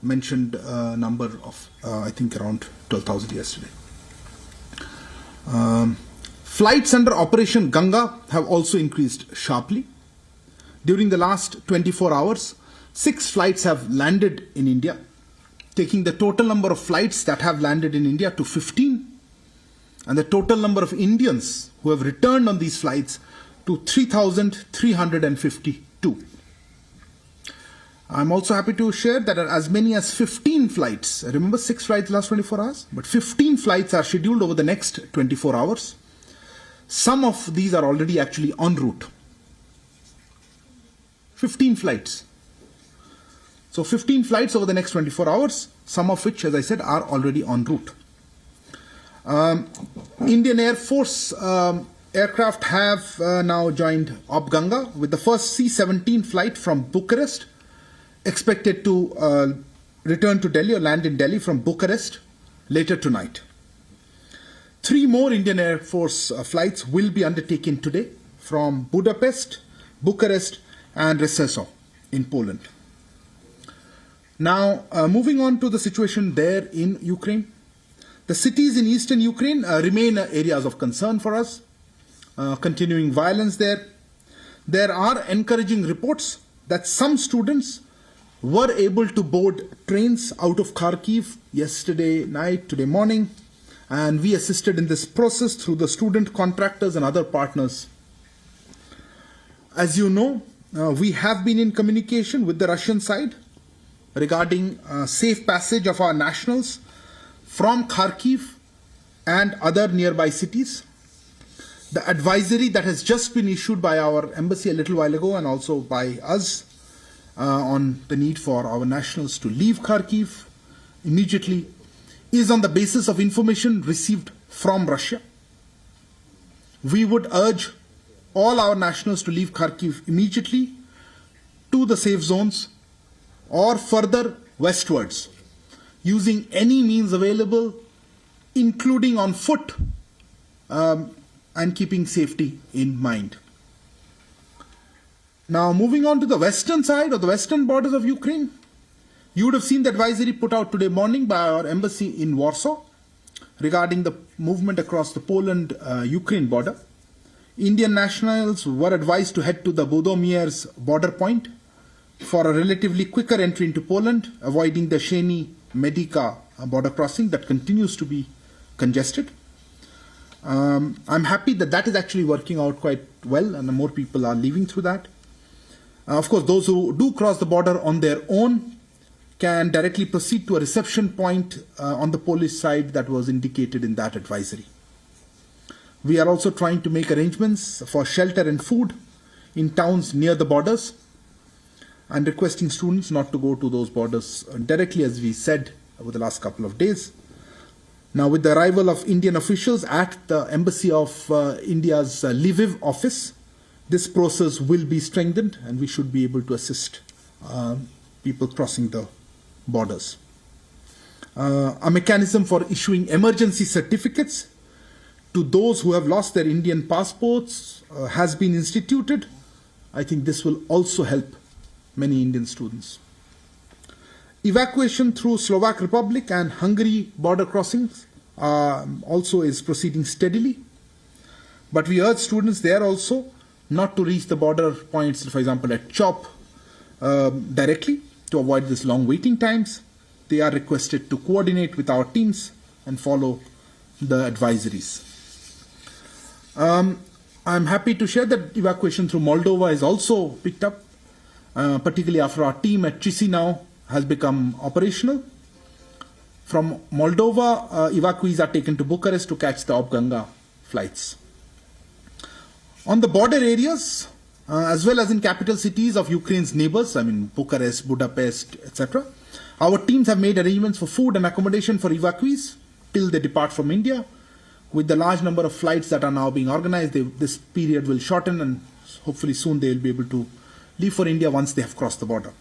mentioned number of, I think, around 12,000 yesterday. Flights under Operation Ganga have also increased sharply. During the last 24 hours, 6 flights have landed in India, taking the total number of flights that have landed in India to 15, and the total number of Indians who have returned on these flights to 3,352. I'm also happy to share that as many as 15 flights, remember 6 flights last 24 hours, but 15 flights are scheduled over the next 24 hours. Some of these are already actually en route. 15 flights. So 15 flights over the next 24 hours, some of which, as I said, are already en route. Indian Air Force aircraft have now joined Op Ganga with the first C-17 flight from Bucharest expected to return to Delhi or land in Delhi from Bucharest later tonight. 3 more Indian Air Force flights will be undertaken today from Budapest, Bucharest and Rzeszów in Poland. Now, moving on to the situation there in Ukraine. The cities in eastern Ukraine remain areas of concern for us. Continuing violence there. There are encouraging reports that some students were able to board trains out of Kharkiv yesterday night, today morning, and we assisted in this process through the student contractors and other partners. As you know, we have been in communication with the Russian side regarding safe passage of our nationals from Kharkiv and other nearby cities. The advisory that has just been issued by our embassy a little while ago and also by us on the need for our nationals to leave Kharkiv immediately is on the basis of information received from Russia. We would urge all our nationals to leave Kharkiv immediately to the safe zones or further westwards using any means available, including on foot, and keeping safety in mind. Now, moving on to the western side or the western borders of Ukraine, you would have seen the advisory put out today morning by our embassy in Warsaw regarding the movement across the Poland-Ukraine border. Indian nationals were advised to head to the Budomier's border point for a relatively quicker entry into Poland, avoiding the Sheni-Medica border crossing that continues to be congested. I'm happy that that is actually working out quite well and more people are leaving through that. Of course, those who do cross the border on their own can directly proceed to a reception point on the Polish side that was indicated in that advisory. We are also trying to make arrangements for shelter and food in towns near the borders and requesting students not to go to those borders directly, as we said over the last couple of days. Now, with the arrival of Indian officials at the Embassy of India's Lviv office, this process will be strengthened and we should be able to assist people crossing the borders. A mechanism for issuing emergency certificates to those who have lost their Indian passports has been instituted. I think this will also help many Indian students. Evacuation through Slovak Republic and Hungary border crossings also is proceeding steadily. But we urge students there also not to reach the border points, for example, at Chop directly to avoid this long waiting times. They are requested to coordinate with our teams and follow the advisories. I'm happy to share that evacuation through Moldova is also picked up, particularly after our team at Chisinau has become operational. From Moldova, evacuees are taken to Bucharest to catch the Op Ganga flights. On the border areas, as well as in capital cities of Ukraine's neighbors, I mean Bucharest, Budapest, etc., our teams have made arrangements for food and accommodation for evacuees till they depart from India. With the large number of flights that are now being organized, this period will shorten and hopefully soon they will be able to leave for India once they have crossed the border.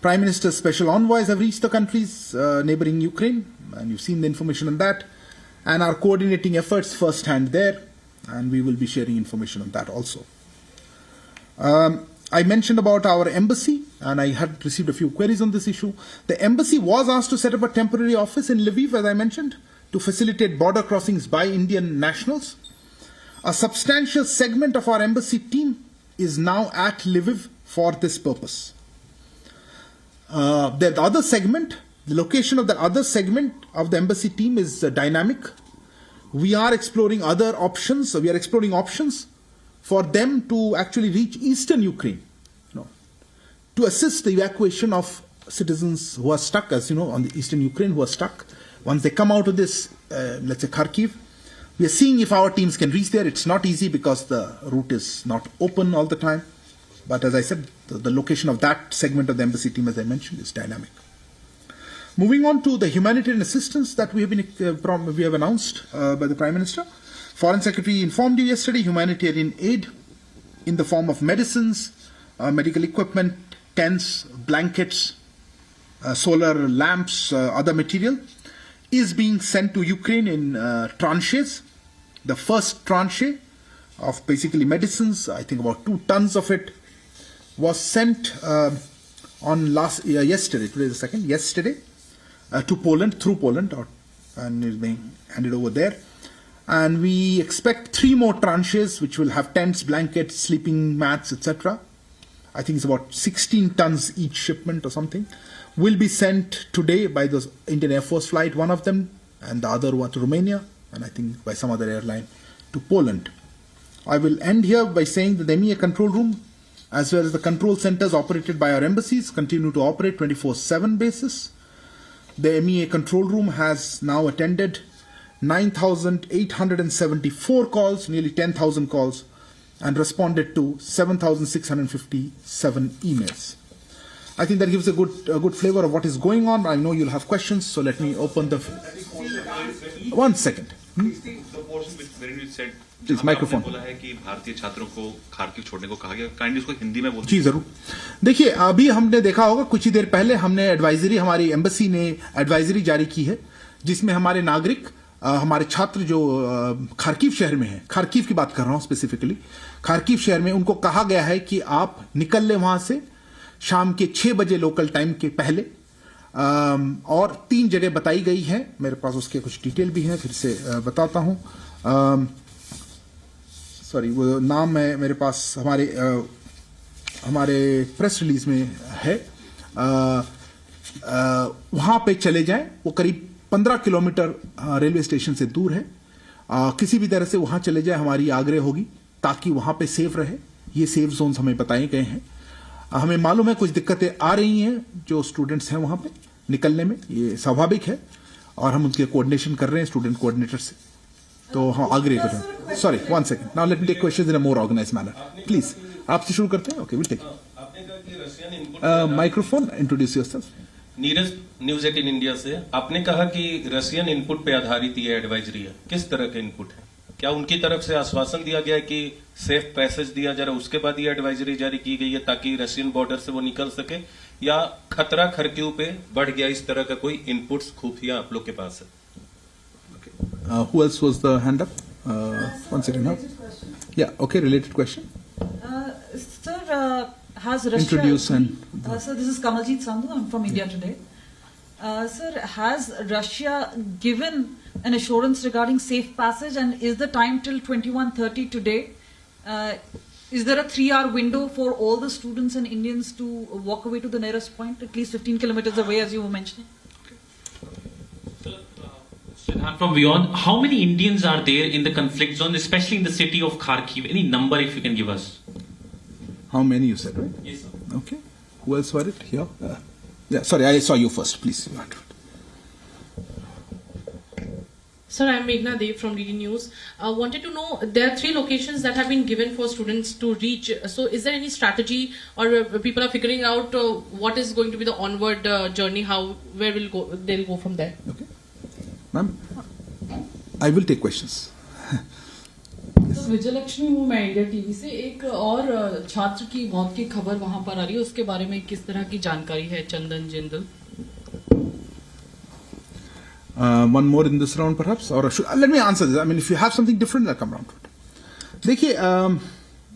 Prime Minister's special envoys have reached the countries neighboring Ukraine, and you've seen the information on that, and are coordinating efforts firsthand there, and we will be sharing information on that also. I mentioned about our embassy and I had received a few queries on this issue. The embassy was asked to set up a temporary office in Lviv, as I mentioned, to facilitate border crossings by Indian nationals. A substantial segment of our embassy team is now at Lviv for this purpose. The other segment, the location of the other segment of the embassy team is dynamic. We are exploring other options. We are exploring options for them to actually reach eastern Ukraine, to assist the evacuation of citizens who are stuck, as you know, on the eastern Ukraine, who are stuck. Once they come out of this, let's say Kharkiv, we are seeing if our teams can reach there. It's not easy because the route is not open all the time. But as I said, the location of that segment of the embassy team, as I mentioned, is dynamic. Moving on to the humanitarian assistance that we have announced by the Prime Minister. Foreign Secretary informed you yesterday, humanitarian aid in the form of medicines, medical equipment, tents, blankets, solar lamps, other material is being sent to Ukraine in tranches. The first tranche of basically medicines, I think about 2 tons of it, was sent on yesterday. Today is the second. Yesterday to Poland, through Poland, and is being handed over there. And we expect 3 more tranches, which will have tents, blankets, sleeping mats, etc. I think it's about 16 tons each shipment or something, will be sent today by the Indian Air Force flight, one of them, and the other one to Romania, and I think by some other airline to Poland. I will end here by saying that the MEA control room, as well as the control centers operated by our embassies, continue to operate 24/7 basis. The MEA control room has now attended 9,874 calls, nearly 10,000 calls, and responded to 7,657 emails. I think that gives a good flavor of what is going on. I know you'll have questions, so let me open the... 1 second. The portion wherein you said, Please, microphone. बोला है कि भारतीय छात्रों को Kharkiv छोड़ने को कहा गया, काइंडली उसको हिंदी में बोल जी जरूर। देखिए, अभी हमने देखा होगा, कुछ ही देर पहले हमने एडवाइजरी, हमारी एम्बेसी ने एडवाइजरी जारी की है, जिसमें हमारे नागरिक, हमारे छात्र जो खार्किव शहर में हैं, खार्किव की बात कर रहा हूं स्पेसिफिकली, खार्किव शहर में उनको कहा गया है कि आप निकल ले वहां से शाम के 6 बजे लोकल टाइम के पहले, और 3 जगह बताई गई है। मेरे पास उसके कुछ डिटेल भी हैं, फिर से बताता हूं। सॉरी, वो नाम है मेरे पास, हमारे प्रेस रिलीज में है। वहां पे चले जाएं, वो करीब 15 किलोमीटर रेलवे स्टेशन से दूर है। किसी भी तरह से वहां चले जाएं, हमारी आग्रह होगी ताकि वहां पे सेफ रहे। ये सेफ जोन्स हमें बताए गए हैं। हमें मालूम है कुछ दिक्कतें आ रही हैं जो स्टूडेंट्स हैं वहां पे निकलने में, ये स्वाभाविक है, और हम उनके कोऑर्डिनेशन कर रहे हैं स्टूडेंट कोऑर्डिनेटर से। तो हाँ, आग्रह कर रहे हैं। Sorry, 1 second, now let me take questions in a more organised manner, please. आपसे शुरू करते हैं। Okay, will take microphone, introduce yourself. Neeraj, news 18 India से। आपने कहा कि रशियन इनपुट पे आधारित ये एडवाइजरी है, किस तरह के इनपुट है? क्या उनकी तरफ से आश्वासन दिया गया है कि सेफ पैसेज दिया जा रहा है, उसके बाद ये एडवाइजरी जारी की गई है ताकि रशियन बॉर्डर से वो निकल सके, या खतरा खरक्यू पे बढ़ गया, इस तरह का कोई इनपुट्स खुफिया आप लोग के पास है? Who else was the hand up? 1 second. Huh? Yeah, okay, related question. Sir, has Russia... Introduce and... Sir, this is Kamaljeet Sandhu. I'm from India Today. Sir, has Russia given an assurance regarding safe passage, and is the time till 21:30 today? Is there a 3-hour window for all the students and Indians to walk away to the nearest point, at least 15 kilometers away, as you were mentioning? From beyond, how many Indians are there in the conflict zone, especially in the city of Kharkiv? Any number if you can give us? How many you said, right? Yes, sir. Okay. Who else were it? Here? Yeah, sorry, I saw you first, please. Sir, I am Meghna Dev from DD News. Wanted to know, there are 3 locations that have been given for students to reach. So is there any strategy, or people are figuring out what is going to be the onward journey, where they'll go from there? Okay. Ma'am, I will take questions. Vijayalakshmi हूँ मैं India TV से। एक और छात्र की मौत की खबर वहाँ पर आ रही है, उसके बारे में किस तरह की जानकारी है? चंदन Jindal. One more in this round perhaps, or let me answer this. I mean, if you have something different, I'll come around to it. देखिए,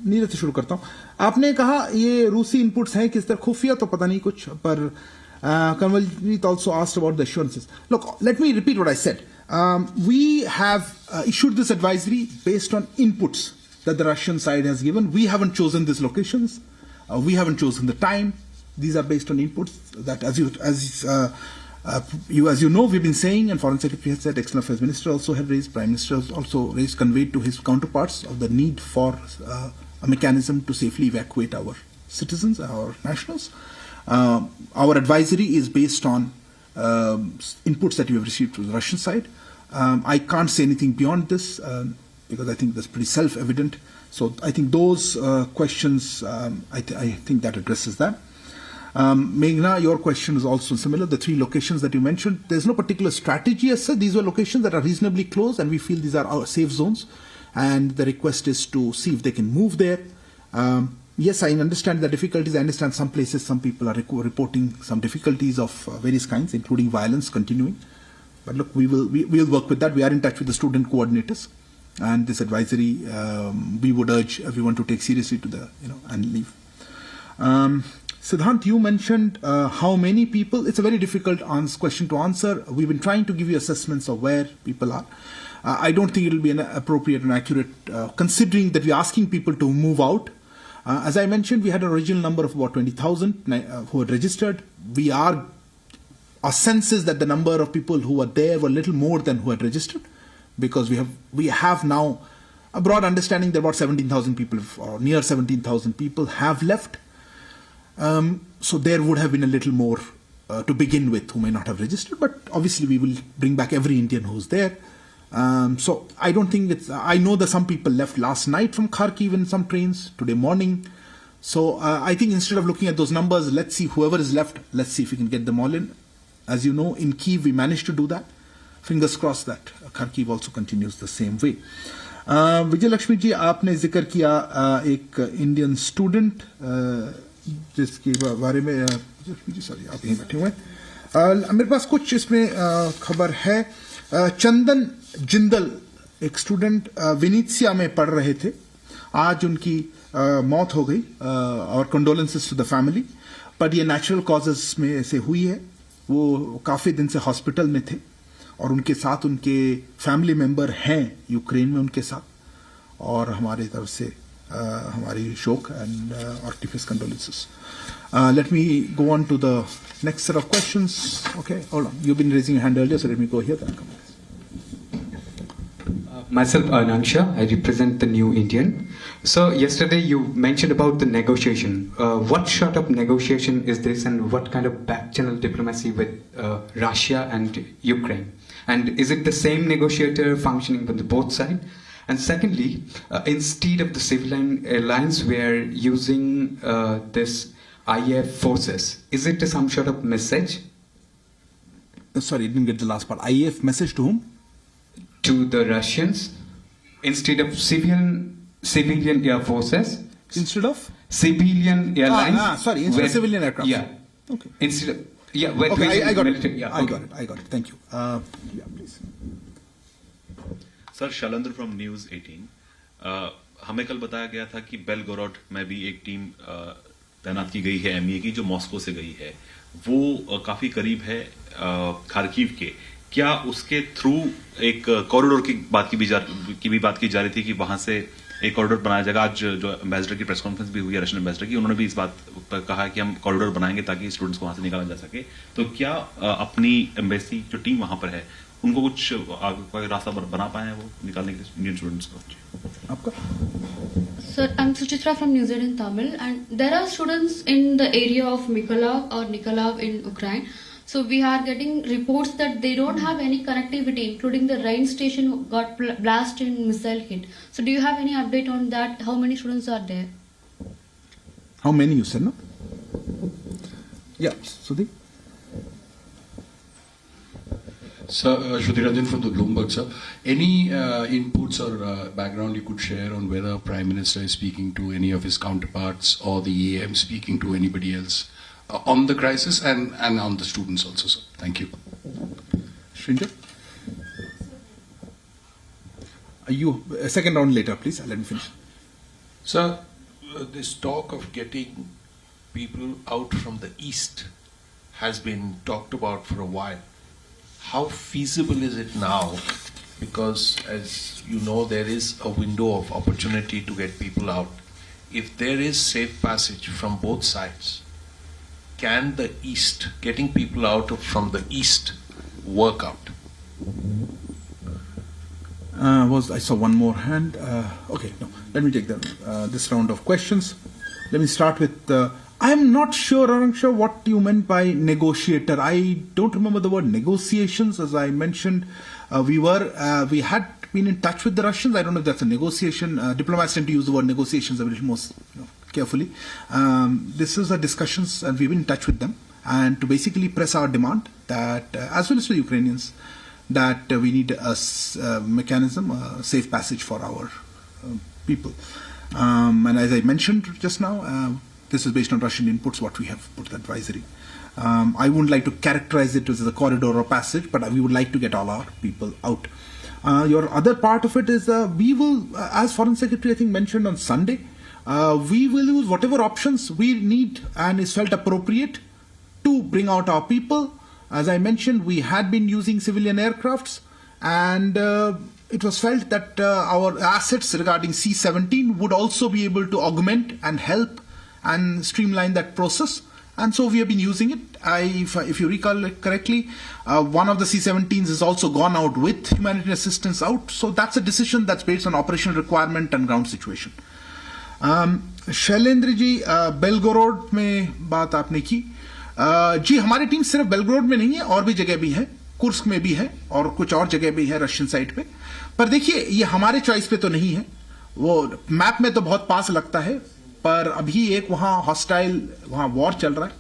नीरज से शुरू करता हूं. आपने कहा ये रूसी इनपुट्स हैं किस तरह खुफिया तो पता नहीं कुछ, पर Kanwaljit also asked about the assurances. Look, let me repeat what I said. We have issued this advisory based on inputs that the Russian side has given. We haven't chosen these locations. We haven't chosen the time. These are based on inputs that, as you know, we've been saying, and Foreign Secretary has said, External Affairs Minister also had raised, Prime Minister has also raised, conveyed to his counterparts of the need for a mechanism to safely evacuate our citizens, our nationals. Our advisory is based on inputs that we have received from the Russian side. I can't say anything beyond this because I think that's pretty self-evident. So I think those questions, I think that addresses that. Meghna, your question is also similar. The 3 locations that you mentioned, there's no particular strategy as such. These were locations that are reasonably close, and we feel these are our safe zones. And the request is to see if they can move there. Yes, I understand the difficulties. I understand some places, some people are reporting some difficulties of various kinds, including violence continuing. But look, we will work with that. We are in touch with the student coordinators, and this advisory we would urge everyone to take seriously and leave. Siddhant, you mentioned how many people. It's a very difficult question to answer. We've been trying to give you assessments of where people are. I don't think it will be an appropriate and accurate, considering that we're asking people to move out. As I mentioned, we had an original number of about 20,000 who had registered. Our sense is that the number of people who were there were a little more than who had registered, because we have now a broad understanding that about 17,000 people, or near 17,000 people, have left. So there would have been a little more to begin with who may not have registered, but obviously we will bring back every Indian who's there. So I don't think I know that some people left last night from Kharkiv in some trains, today morning. So I think instead of looking at those numbers, let's see whoever is left, let's see if we can get them all in. As you know, in Kyiv we managed to do that. Fingers crossed that Kharkiv also continues the same way. Vijay Lakshmi ji, आपने जिक्र किया एक Indian student जिसके बारे में sorry आप यहीं बैठे हुए हैं. मेरे पास कुछ इसमें खबर है. चंदन जिंदल एक स्टूडेंट वेनेत्सिया में पढ़ रहे थे. आज उनकी मौत हो गई. और condolences to the family, but ये नेचुरल कॉजेस में ऐसे हुई है. वो काफ़ी दिन से हॉस्पिटल में थे और उनके साथ उनके फैमिली मेंबर हैं यूक्रेन में उनके साथ, और हमारे तरफ से हमारी शोक एंड और deepest condolences. Let me go on to the next set of questions. Okay, hold on. You've been raising your hand earlier, so let me go here. Then come. Myself, Anansha, I represent the New Indian. So yesterday you mentioned about the negotiation. What sort of negotiation is this, and what kind of back-channel diplomacy with Russia and Ukraine? And is it the same negotiator functioning on the both sides? And secondly, instead of the civilian alliance, we are using this IF forces. Is it some sort of message? Sorry, I didn't get the last part. IF message to whom? To the Russians. Instead of civilian air forces. Instead of? Civilian airlines. Sorry, instead of civilian aircraft. Yeah. Okay. Instead of, yeah. Okay, I got military, it. yeah, I got it. Thank you. Yeah, please. Sir, Shailendra from news 18. हमें कल बताया गया था कि Belgorod में भी एक team तैनात की गई है MEA की, जो मॉस्को से गई है. वो काफी करीब है खार्किव के. क्या उसके थ्रू एक कॉरिडोर की बात की जा रही थी कि वहां से एक कॉरिडोर बनाया जाएगा? आज जो एम्बेसडर की प्रेस कॉन्फ्रेंस भी हुई है, रशियन एम्बेसडर की, उन्होंने भी इस बात पर कहा कि हम कॉरिडोर बनाएंगे ताकि स्टूडेंट्स को वहां से निकाला जा सके. तो क्या अपनी एम्बेसी जो टीम वहां पर है उनको कुछ रास्ता बना पाए हैं वो निकालने के लिए इंडियन स्टूडेंट्स को? आपका? Sir, I'm Suchitra from News 18 Tamil, and there are students in the area of Mykolaiv or Nikolaev in Ukraine. So we are getting reports that they don't have any connectivity, including the rain station got blasted in missile hit. So do you have any update on that? How many students are there? How many you said, no? Yeah, Sudhi. Sir, Shruti Ranjan from the Bloomberg, sir. Any inputs or background you could share on whether Prime Minister is speaking to any of his counterparts or the EAM speaking to anybody else on the crisis and on the students also, sir? Thank you. Shrinja? You second round later, please. Let me finish. Sir, this talk of getting people out from the east has been talked about for a while. How feasible is it now? Because as you know, there is a window of opportunity to get people out. If there is safe passage from both sides, can the east, getting people out from the east, work out? I saw one more hand. Okay, no. Let me take this round of questions. Let me start with. I'm not sure, Arangsha, what you meant by negotiator. I don't remember the word negotiations. As I mentioned, we had been in touch with the Russians. I don't know if that's a negotiation. Diplomats tend to use the word negotiations a little more carefully. This is a discussions, and we've been in touch with them, and to basically press our demand that, as well as the Ukrainians, that we need a mechanism, a safe passage for our people. And as I mentioned just now, this is based on Russian inputs, what we have put advisory. I wouldn't like to characterize it as a corridor or passage, but we would like to get all our people out. Your other part of it is we will, as Foreign Secretary I think mentioned on Sunday, we will use whatever options we need and is felt appropriate to bring out our people. As I mentioned, we had been using civilian aircrafts, and it was felt that our assets regarding C-17 would also be able to augment and help and streamline that process. And so we have been using it. If you recall it correctly, one of the C-17s has also gone out with humanitarian assistance out. So that's a decision that's based on operational requirement and ground situation. Shailendra ji, Belgorod में बात आपने की. जी, हमारी team सिर्फ बेलग्रोड में नहीं है, और भी जगह भी है, कुर्स्क में भी है, और कुछ और जगह भी है रशियन साइड पे. पर देखिए, ये हमारे चॉइस पे तो नहीं है. वो मैप में तो बहुत पास लगता है, पर अभी एक वहां हॉस्टाइल, वहां वॉर चल रहा है.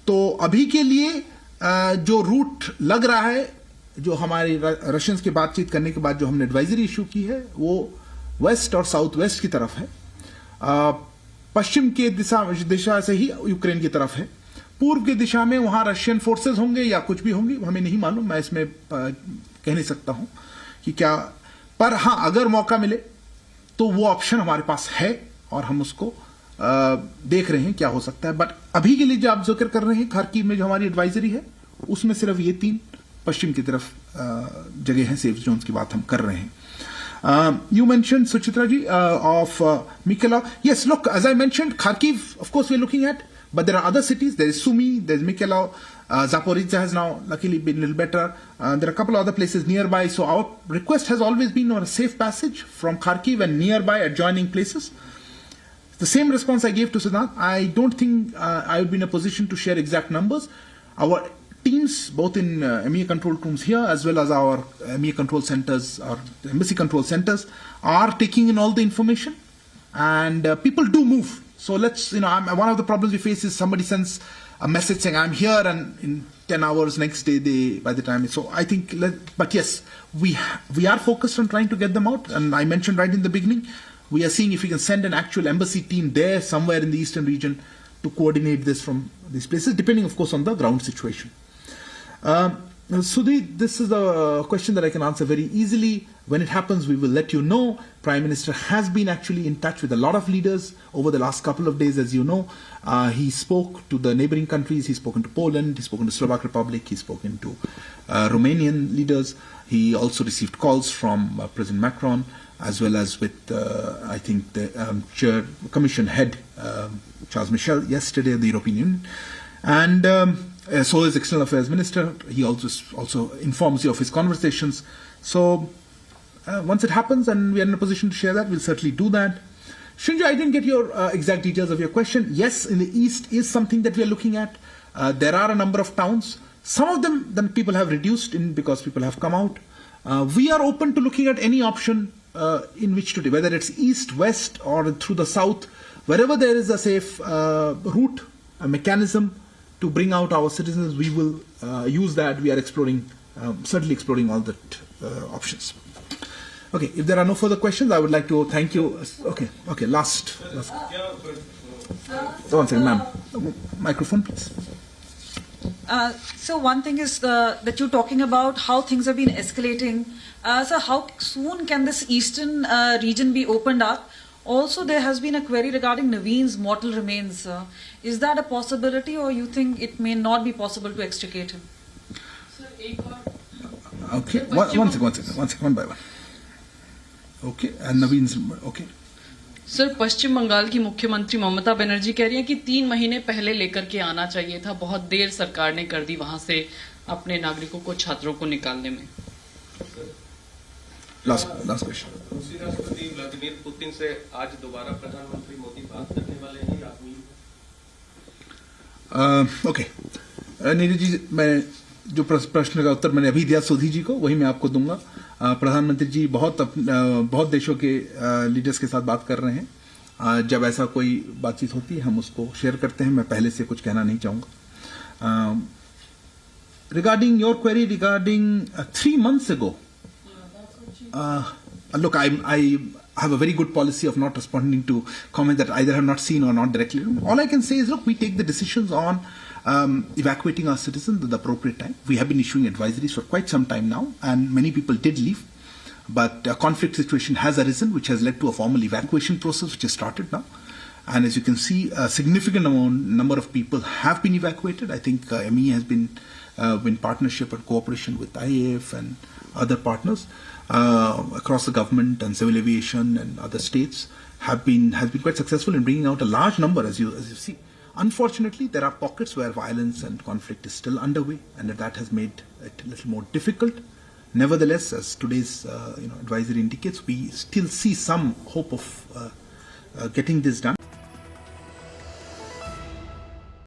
तो अभी के लिए जो रूट लग रहा है, जो हमारे रशियंस की बातचीत करने के बाद जो हमने एडवाइजरी इशू की है, वो वेस्ट और साउथ वेस्ट की तरफ है. पश्चिम के दिशा से ही यूक्रेन की तरफ है. पूर्व की दिशा में वहां रशियन फोर्सेस होंगे या कुछ भी होंगी, हमें नहीं मालूम. मैं इसमें कह नहीं सकता हूं कि क्या, पर हां, अगर मौका मिले तो वो ऑप्शन हमारे पास है और हम उसको देख रहे हैं क्या हो सकता है. बट अभी के लिए जो आप जिक्र कर रहे हैं, खार्किव में जो हमारी एडवाइजरी है, उसमें सिर्फ ये 3 पश्चिम की तरफ जगह है, सेफ जोन्स की बात हम कर रहे हैं. You mentioned, Suchitra ji, of Mykolaiv. Yes, look, as I mentioned, Kharkiv, of course, we're looking at, but there are other cities. There is Sumy, there's Mykolaiv. Zaporizhzhia has now luckily been a little better. There are a couple of other places nearby. So our request has always been on a safe passage from Kharkiv and nearby adjoining places. The same response I gave to Siddharth. I don't think I would be in a position to share exact numbers. Our teams, both in MEA control rooms here as well as our MEA control centers, or embassy control centers, are taking in all the information, and people do move. So let's, one of the problems we face is somebody sends a message saying I'm here, and in 10 hours next day by the time. So I think, but yes, we are focused on trying to get them out. And I mentioned right in the beginning, we are seeing if we can send an actual embassy team there somewhere in the eastern region to coordinate this from these places, depending of course on the ground situation. Sudhi, this is a question that I can answer very easily. When it happens, we will let you know. Prime Minister has been actually in touch with a lot of leaders over the last couple of days, as you know. He spoke to the neighboring countries. He's spoken to Poland. He's spoken to Slovak Republic. He's spoken to Romanian leaders. He also received calls from President Macron, as well as with, I think, the Commission head, Charles Michel, yesterday at the European Union. And so is External Affairs Minister. He also informs you of his conversations. So once it happens and we are in a position to share that, we'll certainly do that. Shinju, I didn't get your exact details of your question. Yes, in the east is something that we are looking at. There are a number of towns. Some of them then people have reduced in because people have come out. We are open to looking at any option in which to do, whether it's east, west, or through the south. Wherever there is a safe route, a mechanism to bring out our citizens, we will use that. We are exploring, certainly exploring all the options. Okay, if there are no further questions, I would like to thank you. Okay, last. One second, ma'am. Microphone, please. So one thing is that you're talking about how things have been escalating. So how soon can this eastern region be opened up? Also, there has been a query regarding Naveen's mortal remains. Is that a possibility, or you think it may not be possible to extricate him? Okay, one second, one by one. Okay, and Naveen's, okay. Sir, Paschim Bangal की मुख्यमंत्री ममता बनर्जी कह रही हैं कि 3 महीने पहले लेकर के आना चाहिए था, बहुत देर सरकार ने कर दी वहां से अपने नागरिकों को, छात्रों को निकालने में। Last question. रूसी राष्ट्रपति व्लादिमीर पुतिन से आज दोबारा प्रधानमंत्री मोदी बात करने वाले हैं या हुई? ओके, नीरज जी, मैं जो प्रश्न का उत्तर मैंने अभी दिया सोधी जी को, वही मैं आपको दूंगा। प्रधानमंत्री जी बहुत देशों के लीडर्स के साथ बात कर रहे हैं। जब ऐसा कोई बातचीत होती है हम उसको शेयर करते हैं। मैं पहले से कुछ कहना नहीं चाहूंगा। Regarding your query regarding 3 months ago, look, I have a very good policy of not responding to comments that either have not seen or not directly. All I can say is, look, we take the decisions on evacuating our citizens at the appropriate time. We have been issuing advisories for quite some time now, and many people did leave. But a conflict situation has arisen, which has led to a formal evacuation process, which has started now. And as you can see, a significant number of people have been evacuated. I think MEA has been in partnership and cooperation with IAF and other partners across the government and civil aviation and other states has been quite successful in bringing out a large number, as you see. Unfortunately, there are pockets where violence and conflict is still underway, and that has made it a little more difficult. Nevertheless, as today's advisory indicates, we still see some hope of getting this done.